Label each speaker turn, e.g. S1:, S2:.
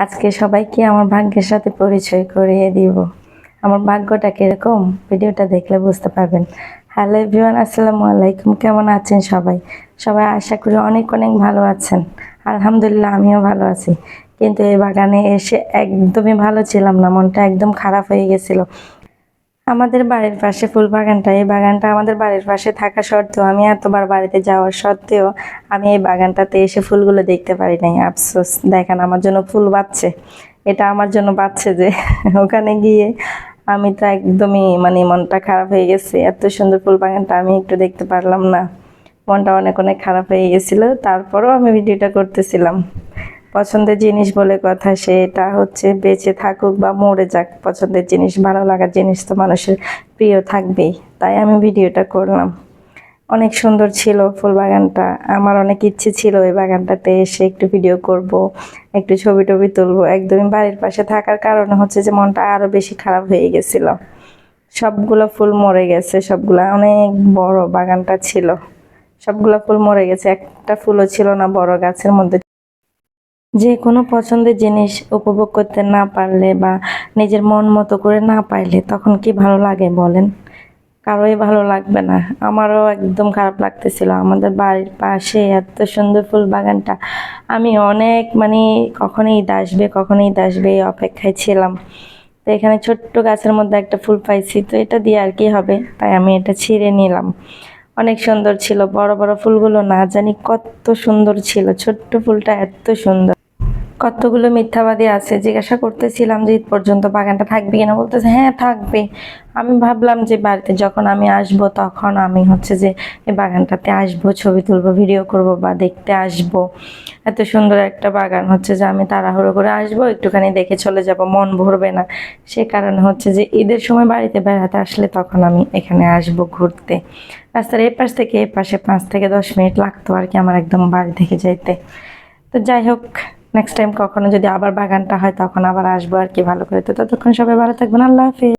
S1: আজকে সবাইকে আমার ভাগ্যের সাথে পরিচয় করিয়ে দিব। আমার ভাগ্যটা কিরকম ভিডিওটা দেখলে বুঝতে পারবেন। হ্যালো এভরিওয়ান, আসসালামু আলাইকুম। কেমন আছেন সবাই? সবাই আশা করি অনেক অনেক ভালো আছেন। আলহামদুলিল্লাহ আমিও ভালো আছি। কিন্তু এই বাগানে এসে একদমই ভালো ছিলাম না, মনটা একদম খারাপ হয়ে গেছিল। আমাদের বাড়ির পাশে ফুল বাগানটা, এই বাগানটা আমাদের বাড়ির পাশে থাকা সত্ত্বেও, আমি এতবার বাড়িতে যাওয়ার সত্ত্বেও আমি এই বাগানটাতে এসে ফুলগুলো দেখতে পারি নাই। আফসোস, দেখেন আমার জন্য ফুল বাঁচছে, এটা আমার জন্য বাঁচছে যে ওখানে গিয়ে আমি তো একদমই মনটা খারাপ হয়ে গেছে। এত সুন্দর ফুল বাগানটা আমি একটু দেখতে পারলাম না, মনটা অনেক অনেক খারাপ হয়ে গেছিল। তারপরেও আমি ভিডিওটা করতেছিলাম। পছন্দের জিনিস বলে কথা, সেটা হচ্ছে বেঁচে থাকুক বা মরে যাক, পছন্দের জিনিস, ভালো লাগার জিনিস তো মানুষের প্রিয় থাকবেই। তাই আমি ভিডিওটা করলাম। অনেক সুন্দর ছিল ফুল বাগানটা। আমার অনেক ইচ্ছে ছিল এই বাগানটাতে এসে একটু ভিডিও করব, একটু ছবি টবি তুলবো। একদমই বাড়ির পাশে থাকার কারণে হচ্ছে যে মনটা আরো বেশি খারাপ হয়ে গেছিল। সবগুলো ফুল মরে গেছে, সবগুলা, অনেক বড় বাগানটা ছিল, সবগুলা ফুল মরে গেছে, একটা ফুলও ছিল না বড় গাছের মধ্যে। যে কোনো পছন্দের জিনিস উপভোগ করতে না পারলে বা নিজের মন মতো করে না পাইলে তখন কি ভালো লাগে বলেন? কারোই ভালো লাগবে না। আমারও একদম খারাপ লাগতেছিল। আমাদের বাড়ির পাশে এত সুন্দর ফুল বাগানটা, আমি অনেক কখন ঈদ আসবে, কখন ঈদ আসবে এই অপেক্ষায় ছিলাম। তো এখানে ছোট্ট গাছের মধ্যে একটা ফুল পাইছি, তো এটা দিয়ে আর কি হবে, তাই আমি এটা ছিঁড়ে নিলাম। অনেক সুন্দর ছিল, বড় বড় ফুলগুলো না জানি কত সুন্দর ছিল, ছোট্ট ফুলটা এত সুন্দর। কতগুলো মিথ্যাবাদী আছে, জিজ্ঞাসা করতেছিলাম যে ঈদ পর্যন্ত বাগানটা থাকবে কিনা, বলতেছে হ্যাঁ থাকবে। আমি ভাবলাম যে বাড়িতে যখন আমি আসব তখন আমি হচ্ছে যে এই বাগানটাতে আসবো, ছবি তুলবো, ভিডিও করব বা দেখতে আসব। এত সুন্দর একটা বাগান হচ্ছে যে আমি তাড়াহুড়ো করে আসবো, একটুখানি দেখে চলে যাব, মন ভরবে না। সে কারণে হচ্ছে যে ঈদের সময় বাড়িতে বেড়াতে আসলে তখন আমি এখানে আসব ঘুরতে। রাস্তার এই পাশ থেকে এই পাশে 5 থেকে 10 মিনিট লাগতো আর কি আমার একদম বাড়ি থেকে যাইতে। তো যাই হোক, নেক্সট টাইম কখনো যদি আবার বাগানটা হয় তখন আবার আসবো আর কি ভালো করে। তো ততক্ষণ সবাই ভালো থাকবেন, আল্লাহ হাফেজ।